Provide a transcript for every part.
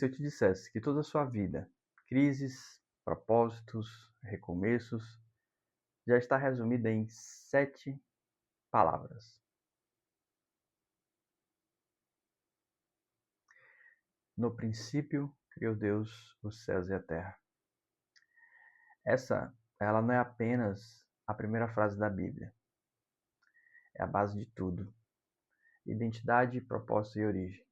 Se eu te dissesse que toda a sua vida, crises, propósitos, recomeços, já está resumida em 7 palavras. No princípio, criou Deus os céus e a terra. Ela não é apenas a primeira frase da Bíblia. É a base de tudo. Identidade, propósito e origem.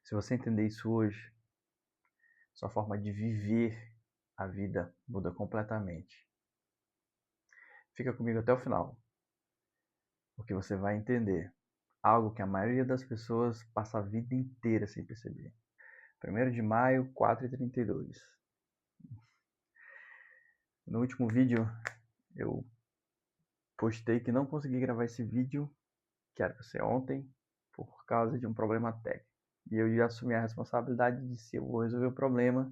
Se você entender isso hoje, sua forma de viver a vida muda completamente. Fica comigo até o final, porque você vai entender algo que a maioria das pessoas passa a vida inteira sem perceber. 1º de maio, 4h32. No último vídeo, eu postei que não consegui gravar esse vídeo, que era para ser ontem, por causa de um problema técnico. E eu já assumi a responsabilidade de se eu vou resolver o problema.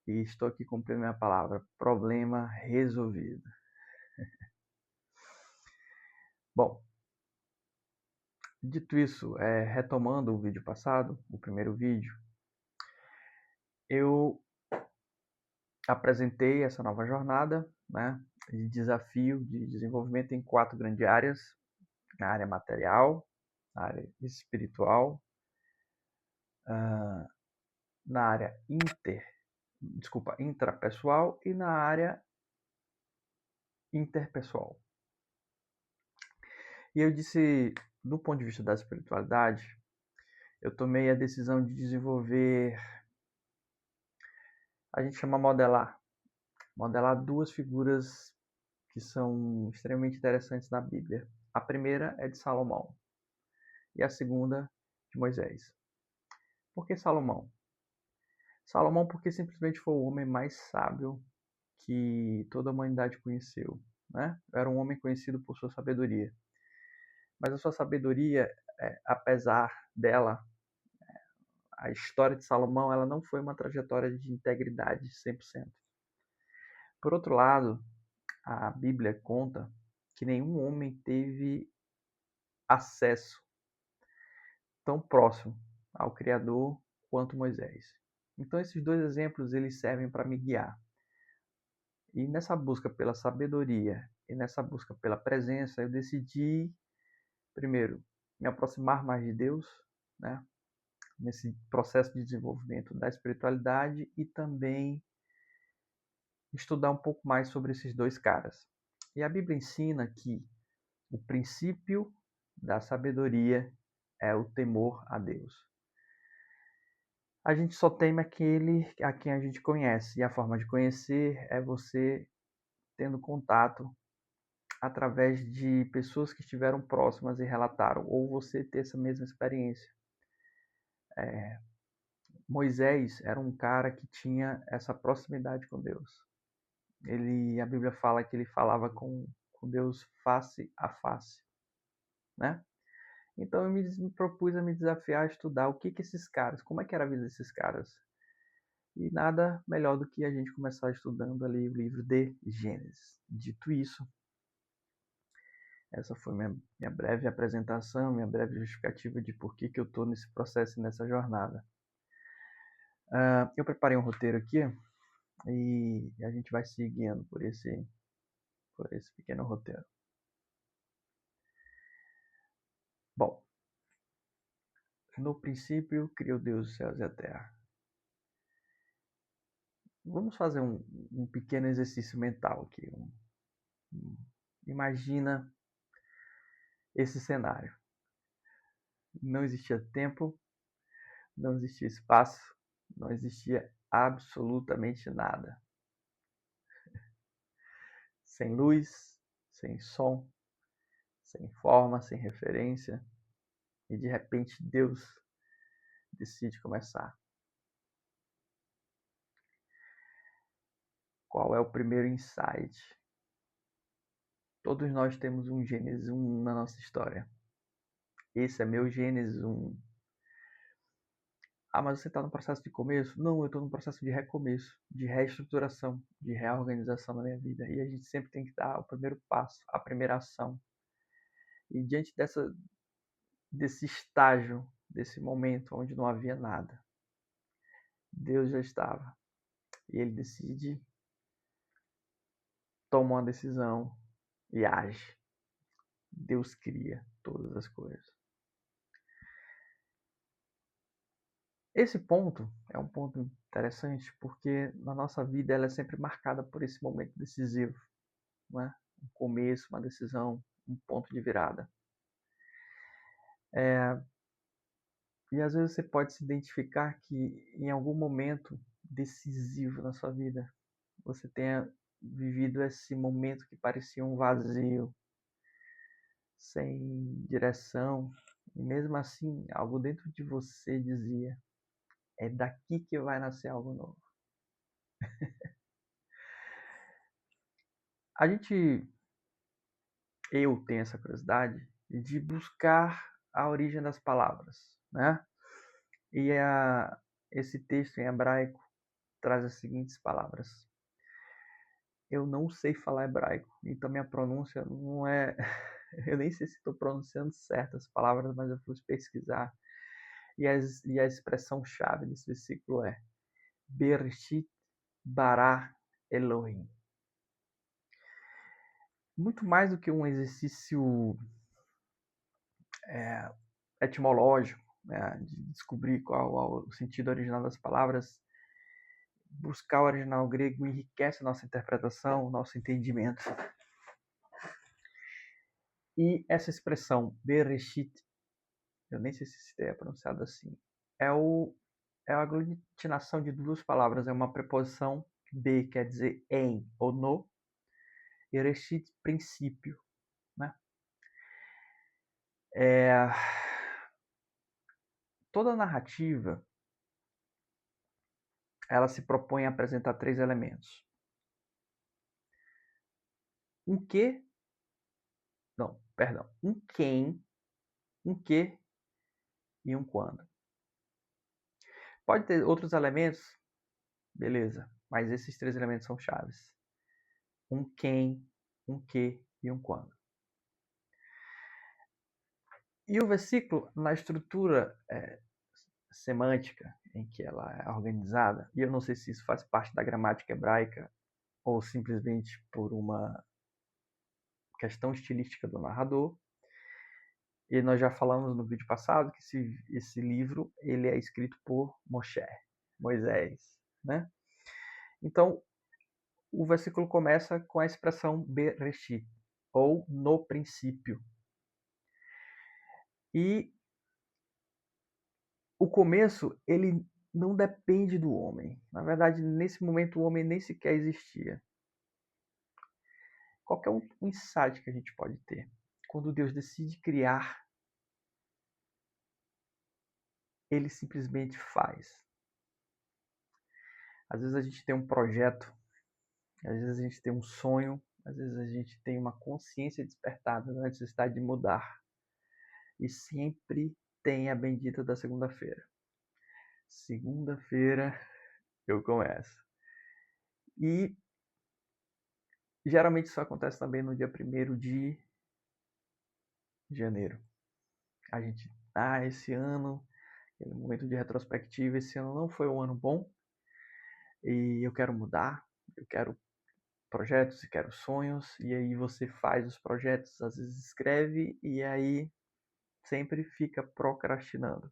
E estou aqui cumprindo minha palavra. Problema resolvido. Bom, dito isso, retomando o vídeo passado, o primeiro vídeo, eu apresentei essa nova jornada, né, de desafio de desenvolvimento em 4 grandes áreas: na área material, na área espiritual, na área intrapessoal e na área interpessoal. E eu disse, do ponto de vista da espiritualidade, eu tomei a decisão de desenvolver, a gente chama modelar 2 figuras que são extremamente interessantes na Bíblia. A primeira é de Salomão e a segunda de Moisés. Por que Salomão? Salomão porque simplesmente foi o homem mais sábio que toda a humanidade conheceu, né? Era um homem conhecido por sua sabedoria. Mas a sua sabedoria, apesar dela, a história de Salomão, ela não foi uma trajetória de integridade 100%. Por outro lado, a Bíblia conta que nenhum homem teve acesso tão próximo ao Criador quanto Moisés. Então esses 2 exemplos eles servem para me guiar. E nessa busca pela sabedoria e nessa busca pela presença, eu decidi, primeiro, me aproximar mais de Deus, né? Nesse processo de desenvolvimento da espiritualidade e também estudar um pouco mais sobre esses 2 caras. E a Bíblia ensina que o princípio da sabedoria é o temor a Deus. A gente só teme aquele a quem a gente conhece, e a forma de conhecer é você tendo contato através de pessoas que estiveram próximas e relataram, ou você ter essa mesma experiência. Moisés era um cara que tinha essa proximidade com Deus. A Bíblia fala que ele falava com Deus face a face, né? Então eu me propus a me desafiar a estudar o que esses caras, como é que era a vida desses caras. E nada melhor do que a gente começar estudando ali o livro de Gênesis. Dito isso, essa foi minha breve apresentação, minha breve justificativa de por que eu estou nesse processo e nessa jornada. Eu preparei um roteiro aqui e a gente vai seguindo por esse pequeno roteiro. Bom, no princípio criou Deus os céus e a terra. Vamos fazer um pequeno exercício mental aqui. Imagina esse cenário. Não existia tempo, não existia espaço, não existia absolutamente nada. Sem luz, sem som, sem forma, sem referência. E de repente Deus decide começar. Qual é o primeiro insight? Todos nós temos um Gênesis 1 na nossa história. Esse é meu Gênesis 1. Ah, mas você está no processo de começo? Não, eu estou no processo de recomeço, de reestruturação, de reorganização da minha vida. E a gente sempre tem que dar o primeiro passo, a primeira ação. E diante desse estágio desse momento onde não havia nada, Deus já estava. E ele decide, toma uma decisão e age. Deus cria todas as coisas. Esse ponto é um ponto interessante porque na nossa vida ela é sempre marcada por esse momento decisivo, não é? Um começo, uma decisão, um ponto de virada. E às vezes você pode se identificar que em algum momento decisivo na sua vida você tenha vivido esse momento que parecia um vazio, sem direção, e mesmo assim algo dentro de você dizia: é daqui que vai nascer algo novo. Eu tenho essa curiosidade de buscar a origem das palavras, né? E esse texto em hebraico traz as seguintes palavras. Eu não sei falar hebraico, então minha pronúncia não é... Eu nem sei se estou pronunciando certo as palavras, mas eu fui pesquisar. E a expressão-chave desse versículo é Bereshit bara Elohim. Muito mais do que um exercício etimológico, né, de descobrir qual o sentido original das palavras, buscar o original grego enriquece a nossa interpretação, nosso entendimento. E essa expressão, Bereshit, eu nem sei se é pronunciado assim, é a aglutinação de duas palavras, é uma preposição, be quer dizer em ou no, e reshit, princípio. Né? Toda narrativa ela se propõe a apresentar três elementos. Um que, não, perdão, um quem, um que e um quando. Pode ter outros elementos, beleza, mas esses três elementos são chaves. Um quem, um que e um quando. E o versículo, na estrutura semântica em que ela é organizada, e eu não sei se isso faz parte da gramática hebraica ou simplesmente por uma questão estilística do narrador, e nós já falamos no vídeo passado que esse livro ele é escrito por Moisés, né? Então, o versículo começa com a expressão Bereshit, ou no princípio. E o começo, ele não depende do homem. Na verdade, nesse momento, o homem nem sequer existia. Qualquer um insight que a gente pode ter, quando Deus decide criar, ele simplesmente faz. Às vezes a gente tem um projeto, às vezes a gente tem um sonho, às vezes a gente tem uma consciência despertada da necessidade de mudar. E sempre tem a bendita da segunda-feira. Segunda-feira eu começo. E geralmente isso acontece também no dia 1º de janeiro. A gente, esse ano, aquele momento de retrospectiva, esse ano não foi um ano bom e eu quero mudar, eu quero projetos e quero sonhos, e aí você faz os projetos, às vezes escreve e aí sempre fica procrastinando.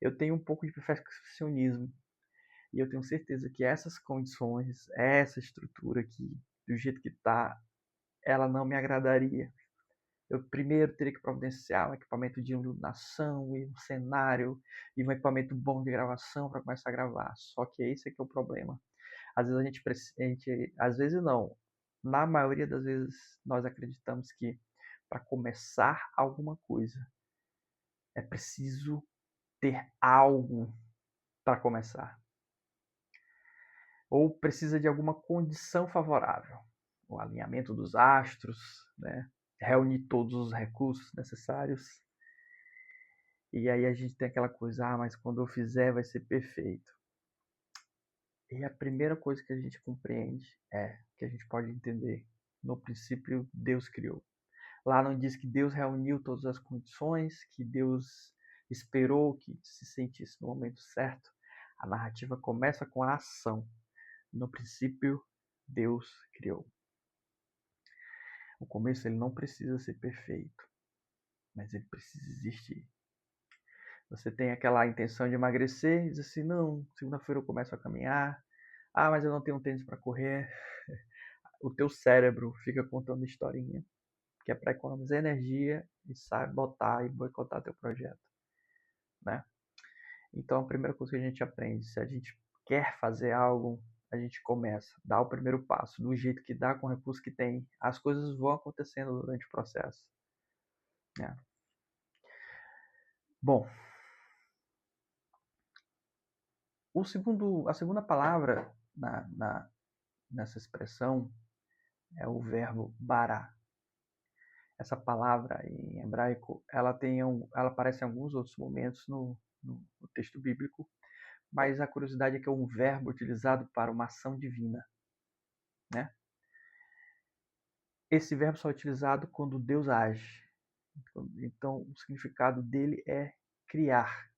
Eu tenho um pouco de perfeccionismo e eu tenho certeza que essas condições, essa estrutura aqui, do jeito que está, ela não me agradaria. Eu primeiro teria que providenciar um equipamento de iluminação e um cenário e um equipamento bom de gravação para começar a gravar. Só que esse é que é o problema. Às vezes às vezes não. Na maioria das vezes nós acreditamos que para começar alguma coisa é preciso ter algo para começar. Ou precisa de alguma condição favorável. O alinhamento dos astros, né? Reunir todos os recursos necessários. E aí a gente tem aquela coisa, mas quando eu fizer vai ser perfeito. E a primeira coisa que a gente compreende que a gente pode entender, no princípio Deus criou. Lá não diz que Deus reuniu todas as condições, que Deus esperou que se sentisse no momento certo, a narrativa começa com a ação. No princípio, Deus criou. O começo ele não precisa ser perfeito, mas ele precisa existir. Você tem aquela intenção de emagrecer e diz assim, não, segunda-feira eu começo a caminhar, mas eu não tenho tênis para correr. O teu cérebro fica contando historinha, que é para economizar energia e sabotar e boicotar teu projeto, né? Então, a primeira coisa que a gente aprende, se a gente quer fazer algo, a gente começa, dá o primeiro passo, do jeito que dá, com o recurso que tem. As coisas vão acontecendo durante o processo, né? Bom, a segunda palavra nessa expressão é o verbo bará. Essa palavra em hebraico, ela aparece em alguns outros momentos no texto bíblico, mas a curiosidade é que é um verbo utilizado para uma ação divina, né? Esse verbo só é utilizado quando Deus age. Então, o significado dele é criar.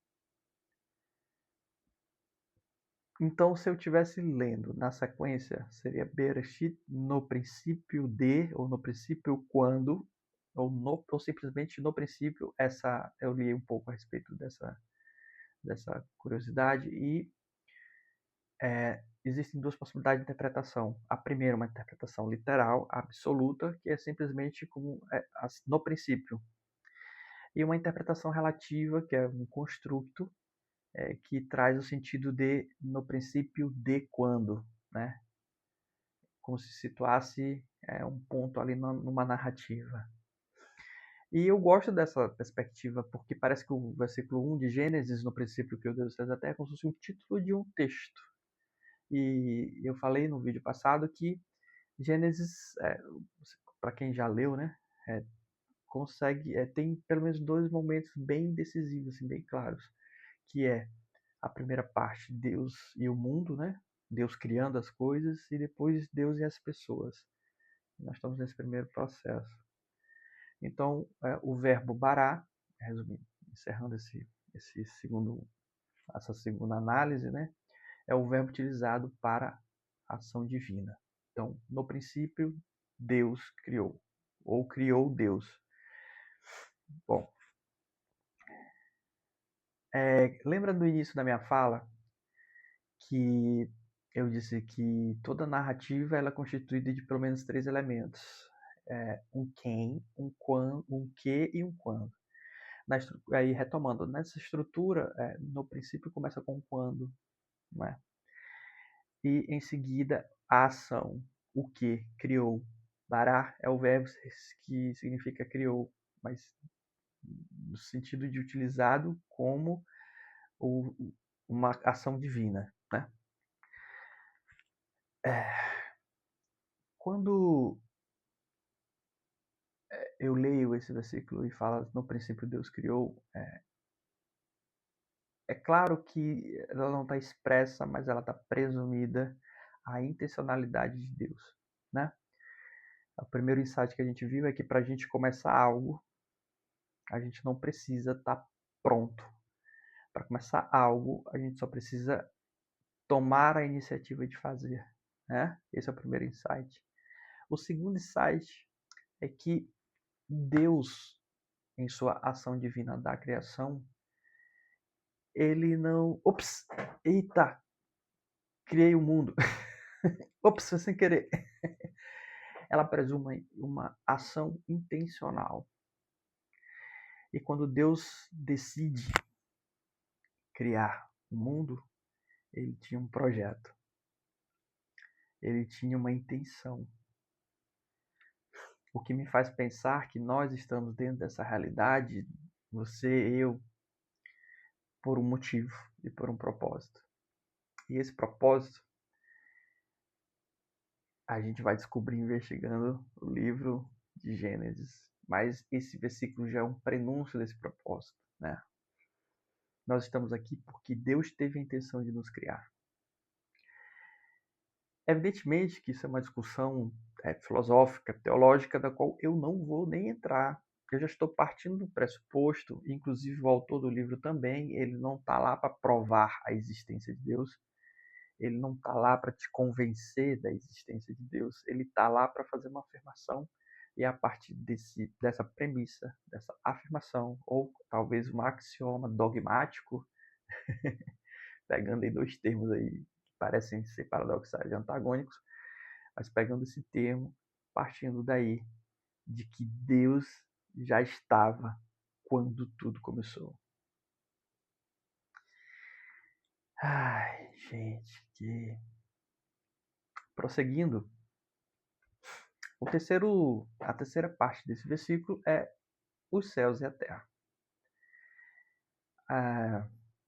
Então, se eu estivesse lendo na sequência, seria Bereshit no princípio de, ou no princípio quando, ou simplesmente no princípio. Eu li um pouco a respeito dessa curiosidade e existem duas possibilidades de interpretação. A primeira, uma interpretação literal, absoluta, que é simplesmente como no princípio. E uma interpretação relativa, que é um construto, que traz o sentido de no princípio de quando, né? Como se situasse um ponto ali numa narrativa. E eu gosto dessa perspectiva, porque parece que o versículo 1 de Gênesis, no princípio que o Deus fez a terra, é como se fosse um título de um texto. E eu falei no vídeo passado que Gênesis, para quem já leu, né, tem pelo menos dois momentos bem decisivos, assim, bem claros, que é a primeira parte, Deus e o mundo, né? Deus criando as coisas, e depois Deus e as pessoas. Nós estamos nesse primeiro processo. Então, o verbo bará, resumindo, encerrando essa segunda análise, né? É o verbo utilizado para ação divina. Então, no princípio, Deus criou, ou criou Deus. Bom, lembra do início da minha fala que eu disse que toda narrativa ela é constituída de pelo menos três elementos: um quem, um quando, um que e um quando. Aí retomando, nessa estrutura, no princípio começa com quando, não é? E em seguida a ação, o que criou. Bará é o verbo que significa criou, mas no sentido de utilizado como uma ação divina, né? Quando eu leio esse versículo e fala no princípio Deus criou, é claro que ela não está expressa, mas ela está presumida a intencionalidade de Deus, né? O primeiro insight que a gente viu é que para a gente começar algo, a gente não precisa estar pronto. Para começar algo, a gente só precisa tomar a iniciativa de fazer, né? Esse é o primeiro insight. O segundo insight é que Deus, em sua ação divina da criação, ele não... Ops! Eita! Criei o mundo. Ops, foi sem querer. Ela presume uma ação intencional. E quando Deus decide criar o mundo, ele tinha um projeto. Ele tinha uma intenção. O que me faz pensar que nós estamos dentro dessa realidade, você e eu, por um motivo e por um propósito. E esse propósito a gente vai descobrir investigando o livro de Gênesis. Mas esse versículo já é um prenúncio desse propósito, né? Nós estamos aqui porque Deus teve a intenção de nos criar. Evidentemente que isso é uma discussão filosófica, teológica, da qual eu não vou nem entrar eu já estou partindo do pressuposto, inclusive o autor do livro também, ele não está lá para provar a existência de Deus, ele não está lá para te convencer da existência de Deus, ele está lá para fazer uma afirmação, e a partir dessa premissa, dessa afirmação, ou talvez um axioma dogmático, pegando em dois termos aí que parecem ser paradoxais e antagônicos, mas pegando esse termo, partindo daí, de que Deus já estava quando tudo começou. Ai, gente, que... Prosseguindo, a terceira parte desse versículo é os céus e a terra.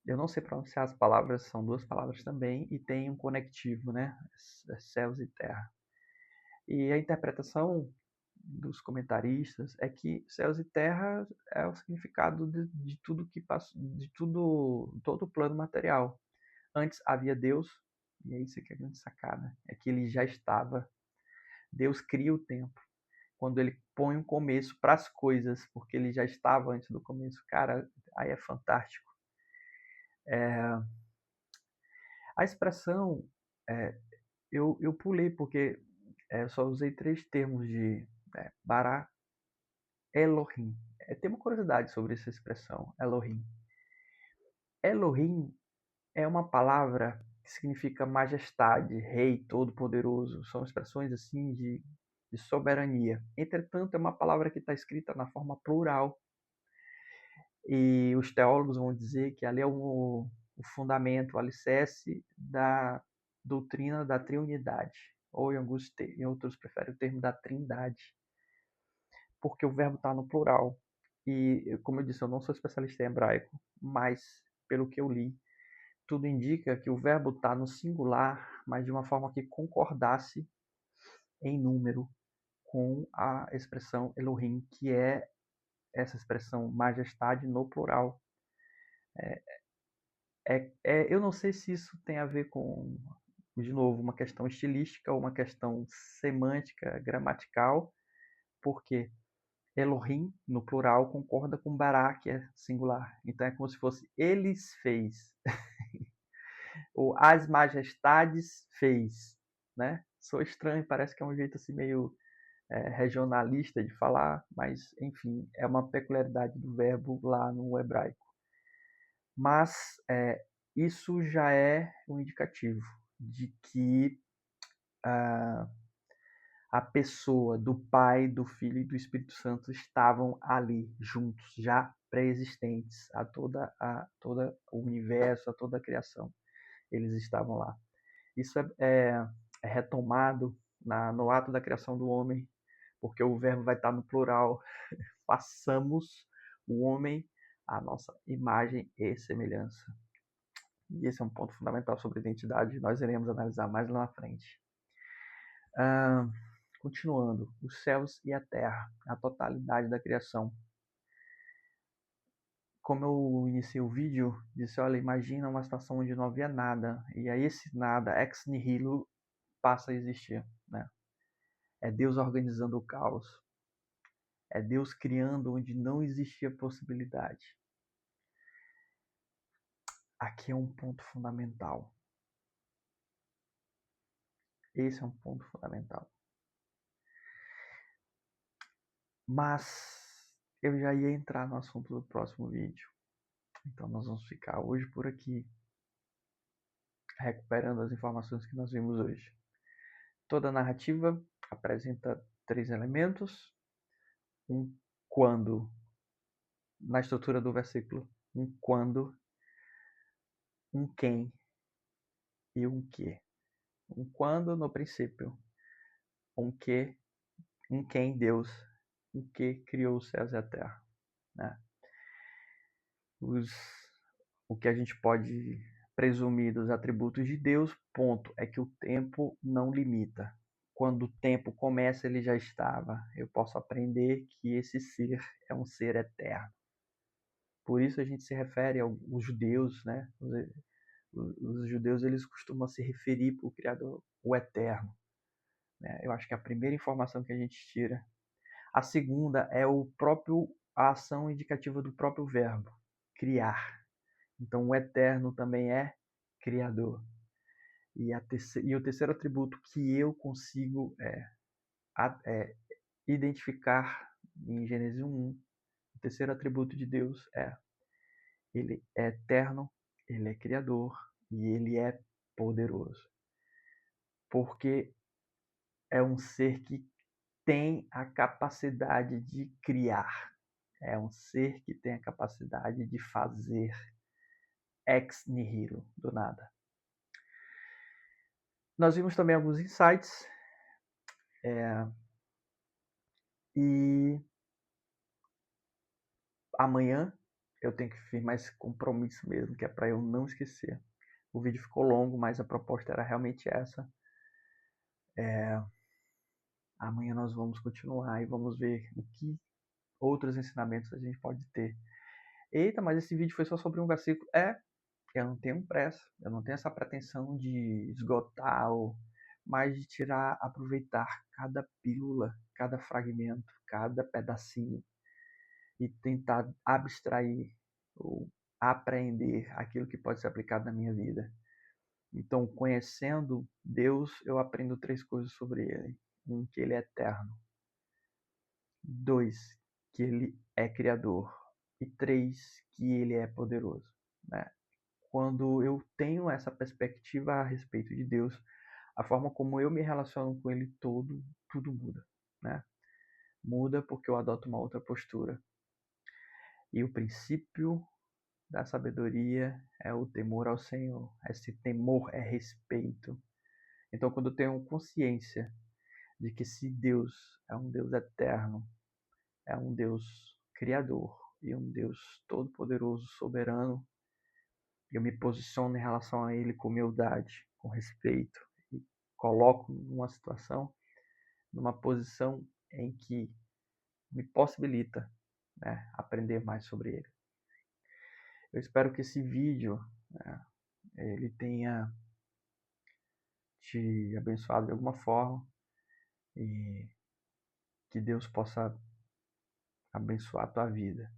Eu não sei pronunciar as palavras, são duas palavras também, e tem um conectivo, né? Céus e terra. E a interpretação dos comentaristas é que céus e terra é o significado de tudo que passou, de todo o plano material. Antes havia Deus, e é isso que é a grande sacada, é que ele já estava. Deus cria o tempo. Quando ele põe um começo para as coisas, porque ele já estava antes do começo. Cara, aí é fantástico. A expressão, eu pulei porque eu só usei três termos de Bará, Elohim. Tem uma curiosidade sobre essa expressão, Elohim. Elohim é uma palavra que significa majestade, rei, todo-poderoso. São expressões assim de soberania. Entretanto, é uma palavra que está escrita na forma plural. E os teólogos vão dizer que ali é o fundamento, o alicerce da doutrina da triunidade. Ou em outros preferem o termo da trindade. Porque o verbo está no plural. E, como eu disse, eu não sou especialista em hebraico, mas pelo que eu li, tudo indica que o verbo está no singular, mas de uma forma que concordasse em número com a expressão Elohim, que é essa expressão majestade no plural. Eu não sei se isso tem a ver com, de novo, uma questão estilística ou uma questão semântica, gramatical, porque Elohim, no plural, concorda com Bará, que é singular. Então é como se fosse eles fez. Ou as majestades fez, né? Sou estranho, parece que é um jeito assim meio regionalista de falar, mas enfim, é uma peculiaridade do verbo lá no hebraico. Mas isso já é um indicativo de que a pessoa do Pai, do Filho e do Espírito Santo estavam ali juntos, já pré-existentes a todo o universo, a toda a criação. Eles estavam lá. Isso é retomado no ato da criação do homem, porque o verbo vai estar no plural. Façamos o homem à nossa imagem e semelhança. E esse é um ponto fundamental sobre identidade, nós iremos analisar mais lá na frente. Continuando, os céus e a terra, a totalidade da criação. Como eu iniciei o vídeo, disse, olha, imagina uma situação onde não havia nada, e aí esse nada, ex nihilo, passa a existir, né? É Deus organizando o caos. É Deus criando onde não existia possibilidade. Aqui é um ponto fundamental. Esse é um ponto fundamental. Mas eu já ia entrar no assunto do próximo vídeo. Então nós vamos ficar hoje por aqui, recuperando as informações que nós vimos hoje. Toda narrativa apresenta três elementos. Um quando, na estrutura do versículo. Um quando, um quem e um que. Um quando no princípio. Um que, um quem Deus. Um que criou os céus e a terra. Né? O que a gente pode presumir dos atributos de Deus, ponto, é que o tempo não limita. Quando o tempo começa, ele já estava. Eu posso aprender que esse ser é um ser eterno. Por isso a gente se refere aos judeus, né? Os judeus eles costumam se referir para o Criador, o eterno. Né? Eu acho que é a primeira informação que a gente tira. A segunda é o próprio a ação indicativa do próprio verbo, criar. Então, o eterno também é criador. E o terceiro atributo que eu consigo identificar em Gênesis 1, o terceiro atributo de Deus ele é eterno, ele é criador e ele é poderoso. Porque é um ser que tem a capacidade de criar. É um ser que tem a capacidade de fazer ex nihilo, do nada. Nós vimos também alguns insights. E amanhã eu tenho que firmar esse compromisso mesmo, que é para eu não esquecer. O vídeo ficou longo, mas a proposta era realmente essa. Amanhã nós vamos continuar e vamos ver o que outros ensinamentos a gente pode ter. Eita, mas esse vídeo foi só sobre um versículo. Eu não tenho pressa, eu não tenho essa pretensão de esgotar, mas de aproveitar cada pílula, cada fragmento, cada pedacinho e tentar abstrair ou apreender aquilo que pode ser aplicado na minha vida. Então, conhecendo Deus, eu aprendo 3 coisas sobre Ele. 1, que Ele é eterno. 2, que Ele é criador. E 3, que Ele é poderoso. Né? Quando eu tenho essa perspectiva a respeito de Deus, a forma como eu me relaciono com Ele tudo muda. Né? Muda porque eu adoto uma outra postura. E o princípio da sabedoria é o temor ao Senhor. Esse temor é respeito. Então, quando eu tenho consciência de que se Deus é um Deus eterno, é um Deus criador e um Deus todo-poderoso, soberano, eu me posiciono em relação a Ele com humildade, com respeito, e coloco numa posição em que me possibilita, né, aprender mais sobre Ele. Eu espero que esse vídeo, né, ele tenha te abençoado de alguma forma e que Deus possa abençoar a tua vida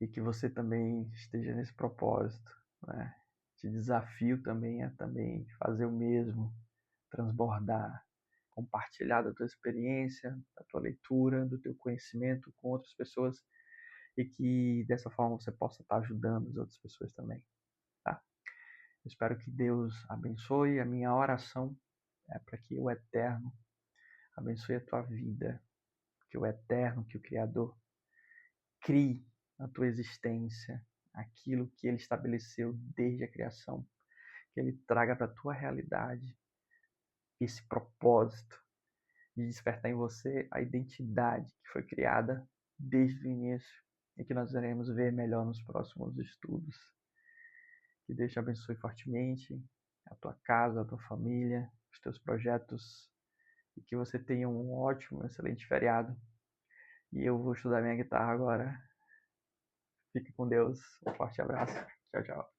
e que você também esteja nesse propósito, né? Te desafio também a também fazer o mesmo, transbordar, compartilhar da tua experiência, da tua leitura, do teu conhecimento com outras pessoas e que dessa forma você possa estar ajudando as outras pessoas também, tá? Eu espero que Deus abençoe. A minha oração é para que o Eterno abençoe a tua vida, que o Eterno, que o Criador crie na tua existência aquilo que Ele estabeleceu desde a criação, que Ele traga para a tua realidade esse propósito de despertar em você a identidade que foi criada desde o início e que nós iremos ver melhor nos próximos estudos. Que Deus te abençoe fortemente, a tua casa, a tua família, os teus projetos e que você tenha um ótimo, excelente feriado. E eu vou estudar minha guitarra agora. Fique com Deus. Um forte abraço. Tchau, tchau.